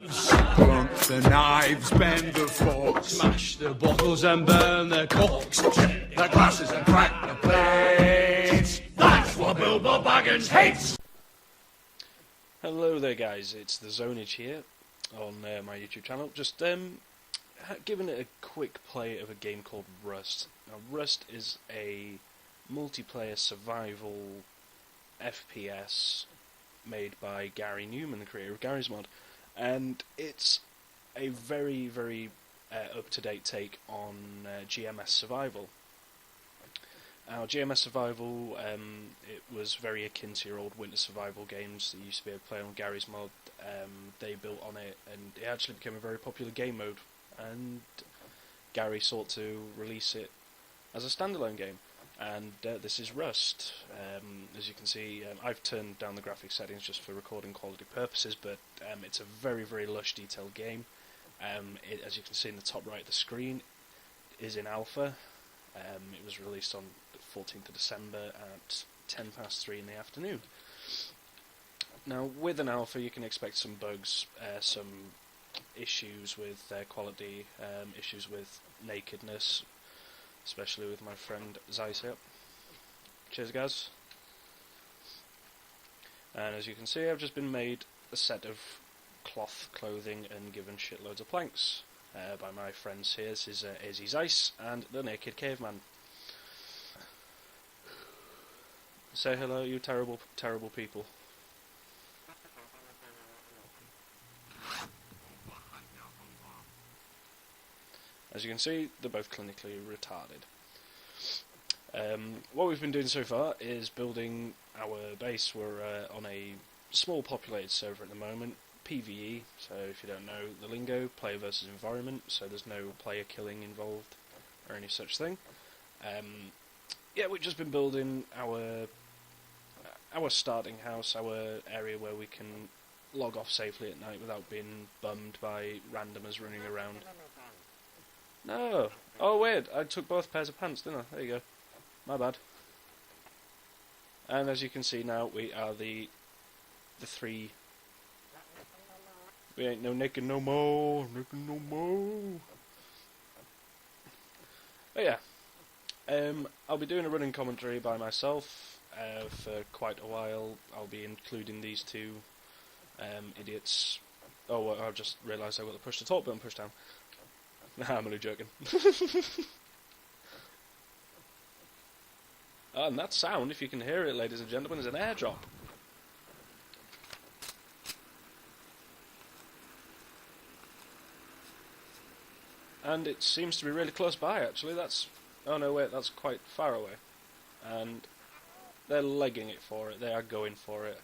Blunt the knives, bend the forks, Smash the bottles and burn the corks. chip the glasses and crack the plates. That's what Bilbo Baggins hates. Hello there guys, it's the Zonage here on my YouTube channel. Just giving it a quick play of a game called Rust. Now Rust is a multiplayer survival FPS made by Gary Newman, the creator of Gary's Mod, and it's a very, very up-to-date take on GMS Survival. Now, GMS Survival, it was very akin to your old winter survival games that you used to be able to play on Gary's Mod. They built on it, and it actually became a very popular game mode, and Gary sought to release it as a standalone game. And this is Rust. As you can see, I've turned down the graphics settings just for recording quality purposes, but it's a very, very lush, detailed game. As you can see in the top right of the screen, is in alpha. It was released on the 14th of December at 3:10 in the afternoon. Now, with an alpha, you can expect some bugs, some issues with quality, issues with nakedness, especially with my friend Zeiss here. Cheers, guys. And as you can see, I've just been made a set of cloth clothing and given shitloads of planks by my friends here. This is AZ Zeiss and the Naked Caveman. Say hello, you terrible, terrible people. As you can see, they're both clinically retarded. What we've been doing so far is building our base. We're on a small populated server at the moment, PvE, so if you don't know the lingo, player versus environment, so there's no player killing involved or any such thing. Yeah, we've just been building our starting house, our area where we can log off safely at night without being bummed by randomers running around. No! Oh weird, I took both pairs of pants, didn't I? There you go. My bad. And as you can see now, we are the three. We ain't no naked no more, naked no more. But yeah, I'll be doing a running commentary by myself for quite a while. I'll be including these two idiots. Oh, well, I've just realised I've got the push to talk button pushed down. Nah, I'm only joking. And that sound, if you can hear it, ladies and gentlemen, is an airdrop. And it seems to be really close by, actually. That's... oh no, wait, that's quite far away. And they're legging it for it. They are going for it.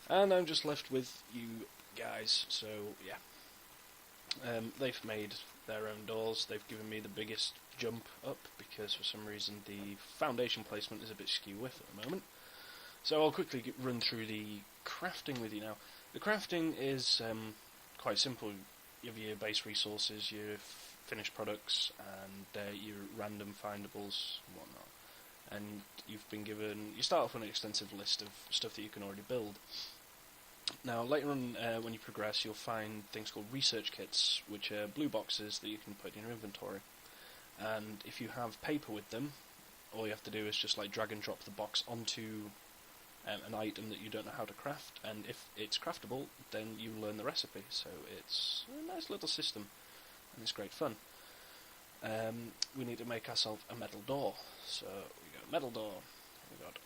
And I'm just left with you guys, so yeah. They've made their own doors. They've given me the biggest jump up because for some reason the foundation placement is a bit skew-whiff at the moment. So I'll quickly run through the crafting with you now. The crafting is quite simple. You have your base resources, your finished products, and your random findables and whatnot. And you've been given... you start off with an extensive list of stuff that you can already build. Now, later on, when you progress, you'll find things called research kits, which are blue boxes that you can put in your inventory. And if you have paper with them, all you have to do is just like drag and drop the box onto an item that you don't know how to craft, and if it's craftable, then you learn the recipe. So it's a nice little system, and it's great fun. We need to make ourselves a metal door. So we got a metal door, we got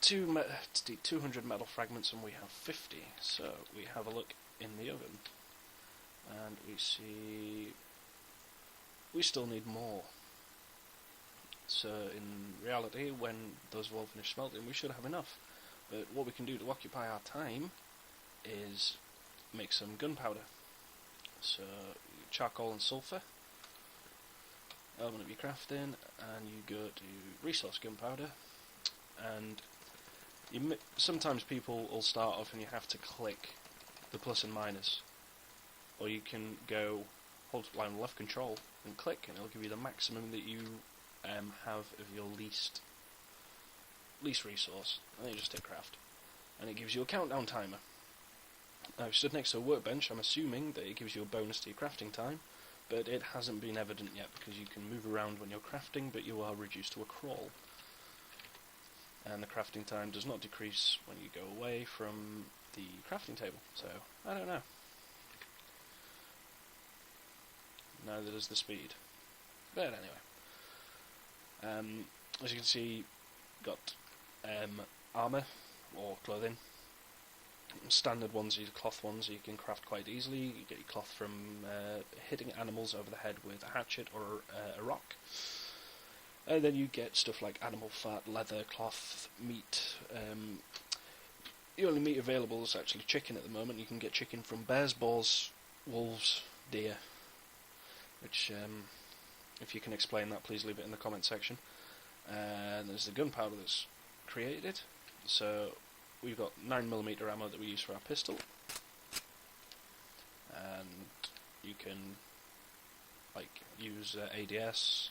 200 metal fragments, and we have 50. So we have a look in the oven, and we see we still need more. So in reality, when those have all finished smelting, we should have enough. But what we can do to occupy our time is make some gunpowder. So charcoal and sulphur, element of your crafting, and you go to resource gunpowder, and sometimes people will start off and you have to click the plus and minus, or you can go hold line left control and click, and it'll give you the maximum that you have of your least resource, and then you just hit craft, and it gives you a countdown timer. I've stood next to a workbench. I'm assuming that it gives you a bonus to your crafting time, but it hasn't been evident yet because you can move around when you're crafting, but you are reduced to a crawl. And the crafting time does not decrease when you go away from the crafting table, so I don't know. Neither does the speed. But anyway, as you can see, got armour or clothing. Standard ones, these cloth ones, you can craft quite easily. You get your cloth from hitting animals over the head with a hatchet or a rock. And then you get stuff like animal fat, leather, cloth, meat. The only meat available is actually chicken at the moment. You can get chicken from bears, boars, wolves, deer. Which, if you can explain that, please leave it in the comment section. And there's the gunpowder that's created. So we've got 9mm ammo that we use for our pistol. And you can use ADS,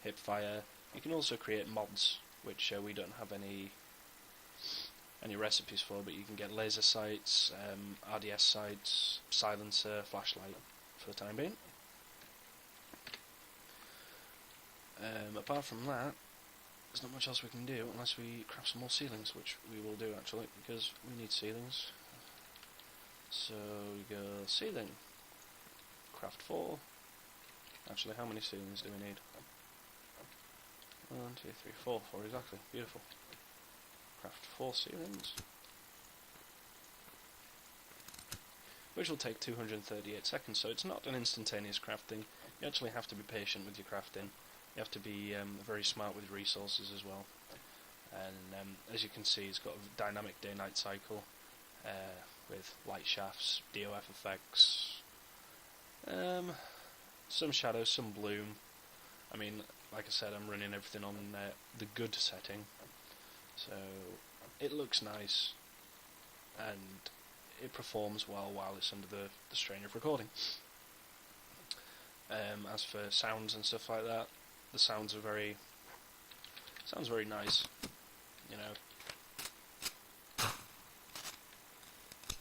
hipfire. You can also create mods, which we don't have any recipes for, but you can get laser sights, RDS sights, silencer, flashlight for the time being. Apart from that, there's not much else we can do unless we craft some more ceilings, which we will do actually, because we need ceilings. So we go ceiling, craft 4. Actually, how many ceilings do we need? 1, 2, 3, 4. 4 exactly. Beautiful. Craft 4 ceilings, which will take 238 seconds, so it's not an instantaneous crafting. You actually have to be patient with your crafting. You have to be very smart with resources as well. And as you can see, it's got a dynamic day-night cycle with light shafts, DOF effects, some shadows, some bloom. I mean, like I said, I'm running everything on the good setting, so it looks nice and it performs well while it's under the strain of recording. As for sounds and stuff like that, the sounds are sounds very nice, you know.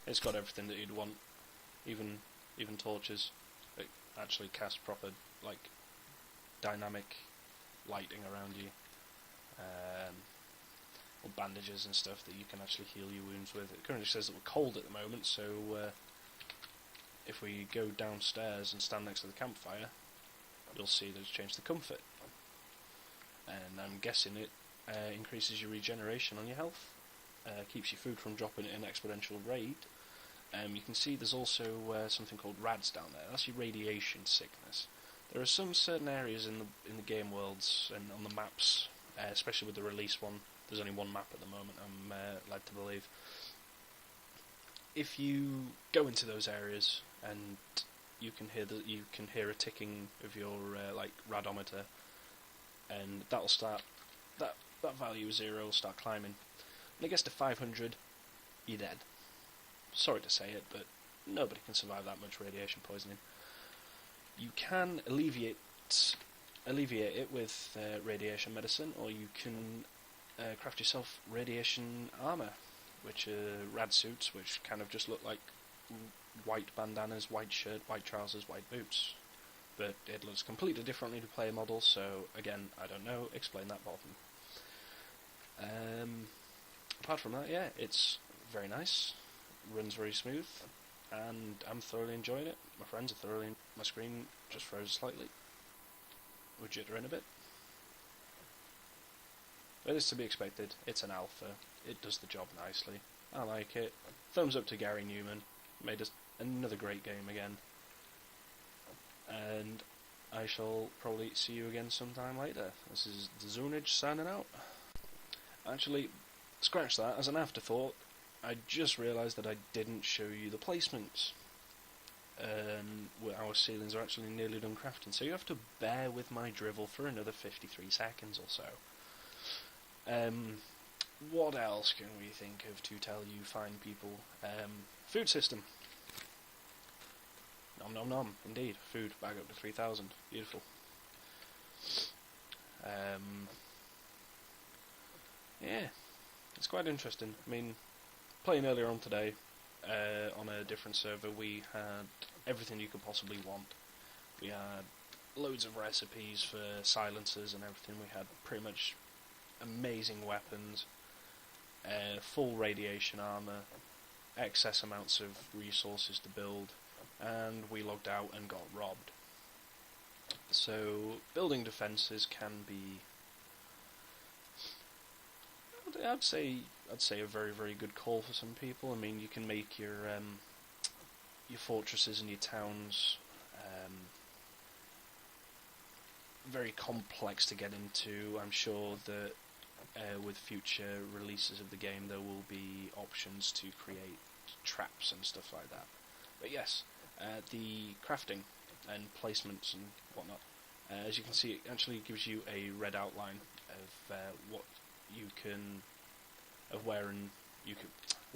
It's got everything that you'd want, even torches. It actually casts proper dynamic lighting around you, or bandages and stuff that you can actually heal your wounds with. It currently says that we're cold at the moment, so if we go downstairs and stand next to the campfire, you'll see that it's changed the comfort. And I'm guessing it increases your regeneration on your health, keeps your food from dropping at an exponential rate. You can see there's also something called RADS down there. That's your radiation sickness. There are some certain areas in the game worlds and on the maps, especially with the release one. There's only one map at the moment, I'm led to believe. If you go into those areas and you can hear a ticking of your radometer, and that'll start that value of 0 will start climbing. When it gets to 500, you're dead. Sorry to say it, but nobody can survive that much radiation poisoning. You can alleviate it with radiation medicine, or you can craft yourself radiation armor, which are rad suits, which kind of just look like white bandanas, white shirt, white trousers, white boots. But it looks completely differently to player models, so again, I don't know, explain that bottom. Apart from that, yeah, it's very nice, runs very smooth, and I'm thoroughly enjoying it. My friends are thoroughly my screen just froze slightly. We're jittering a bit. But it's to be expected, it's an alpha, it does the job nicely, I like it. Thumbs up to Gary Newman, made us another great game again. And I shall probably see you again sometime later. This is the Zoonage signing out. Actually, scratch that, as an afterthought, I just realised that I didn't show you the placements. Our ceilings are actually nearly done crafting, so you have to bear with my drivel for another 53 seconds or so. What else can we think of to tell you fine people? Food system. Nom nom nom, indeed. Food, back up to 3,000. Beautiful. Yeah, it's quite interesting. I mean, playing earlier on today, on a different server, we had everything you could possibly want. We had loads of recipes for silencers and everything. We had pretty much amazing weapons, full radiation armor, excess amounts of resources to build, and we logged out and got robbed. So building defences can be, I'd say a very, very good call for some people. I mean, you can make your fortresses and your towns very complex to get into. I'm sure that with future releases of the game there will be options to create traps and stuff like that. But yes, the crafting and placements and whatnot, as you can see, it actually gives you a red outline of what you can, of where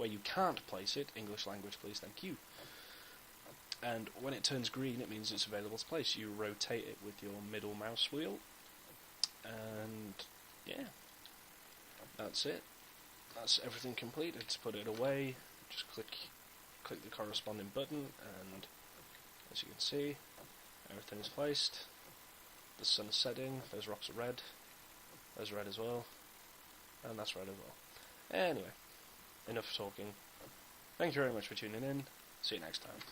you can't place it. English language, please, thank you. And when it turns green, it means it's available to place. You rotate it with your middle mouse wheel, and yeah, that's it. That's everything completed. To put it away, just click the corresponding button, and as you can see, everything is placed. The sun is setting. Those rocks are red. There's red as well, and that's red as well. Anyway, enough talking. Thank you very much for tuning in. See you next time.